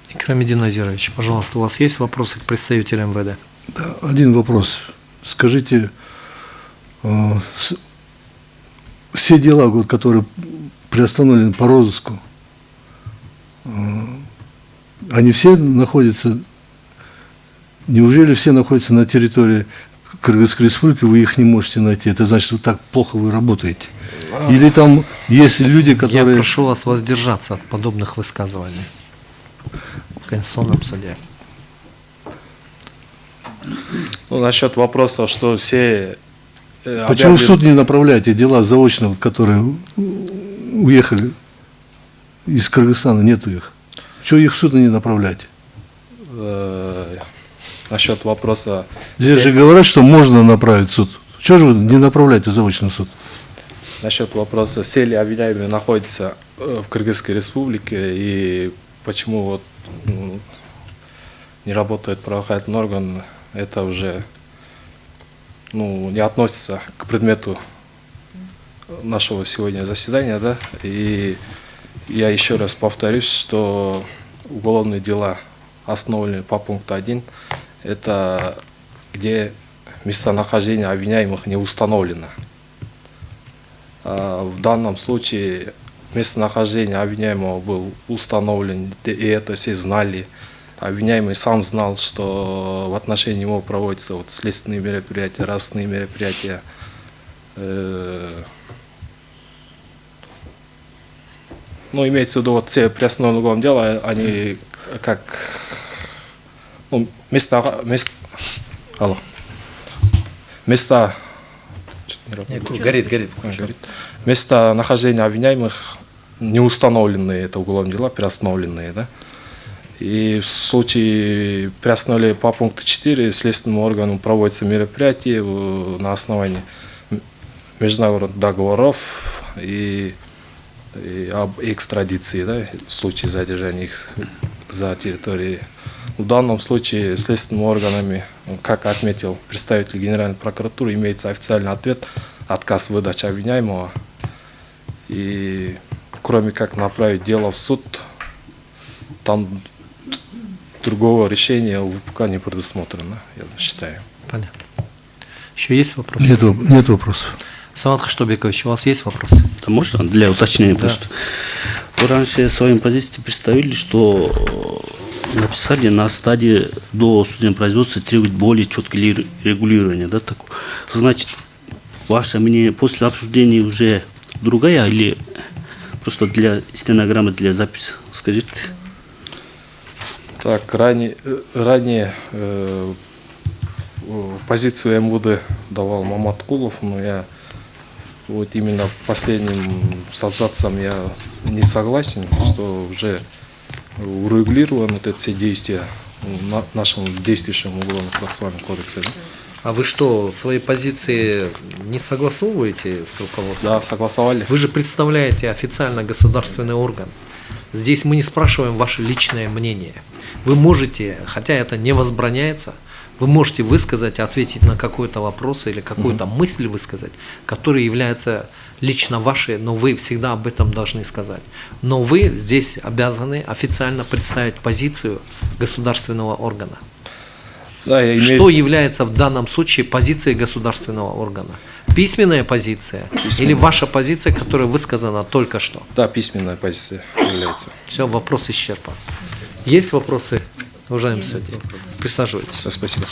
Икрамидин Назирович, пожалуйста, у вас есть вопросы к представителю МВД? Да, один вопрос. Скажите, все дела, вот, которые приостановлены по розыску, они все находятся, неужели все находятся на территории Кыргызской республики, вы их не можете найти? Это значит, что так плохо вы работаете? Или там есть люди, которые... Я прошу вас воздержаться от подобных высказываний в Конституционном суде. Ну, насчет вопроса, что все... Почему в суд не направляете дела заочно, которые уехали из Кыргызстана, нету их? Чего их в суд не направлять? Насчет вопроса... Здесь же говорят, что можно направить в суд. Чего же вы не направляете заочно в суд? Насчет вопроса, все ли обвиняемые находятся в Кыргызской республике и почему вот, не работает правоохранительный орган, это уже не относится к предмету нашего сегодня заседания, да, и я еще раз повторюсь, что уголовные дела основаны по пункту 1, это где местонахождение обвиняемых не установлено. В данном случае местонахождение обвиняемого был установлен, и это все знали. Обвиняемый сам знал, что в отношении него проводятся вот следственные мероприятия, разные мероприятия. Имеется в виду, вот все приостановленные уголовные дела, они как место нахождения обвиняемых не установленные, это уголовные дела, приостановленные, да? И в случае приостановления по пункту 4 следственным органом проводятся мероприятия на основании международных договоров и об экстрадиции, да, в случае задержания их за территорией. В данном случае следственными органами, как отметил представитель Генеральной прокуратуры, имеется официальный ответ, отказ в выдаче обвиняемого. И кроме как направить дело в суд, там другого решения у ВПК не предусмотрено, я считаю. Понятно. Еще есть вопросы? Нет вопросов. Самат Хаштобекович, у вас есть вопросы? Да, можно для уточнения Да. просто? Вы раньше своим позицией представили, что написали на стадии до судебного производства требует более четкое регулирование, да, такое. Значит, ваше мнение после обсуждения уже другая или просто для стенограммы, для записи? Скажите. Так, ранее позицию МВД давал Мамат Кулов, но я вот именно в последнем с абзацем я не согласен, что уже урегулированы вот эти все действия в нашем действующем уголовно-процессуальном кодексе. Да? А вы что, свои позиции не согласовываете с руководством? Да, согласовали. Вы же представляете официально государственный орган. Здесь мы не спрашиваем ваше личное мнение. Вы можете, хотя это не возбраняется, вы можете высказать, ответить на какой-то вопрос или какую-то мысль высказать, которая является лично вашей, но вы всегда об этом должны сказать. Но вы здесь обязаны официально представить позицию государственного органа. Да, Что является в данном случае позицией государственного органа? Письменная позиция или ваша позиция, которая высказана только что? Да, письменная позиция является. Все, вопрос исчерпан. Есть вопросы, уважаемый судья? Присаживайтесь. Спасибо.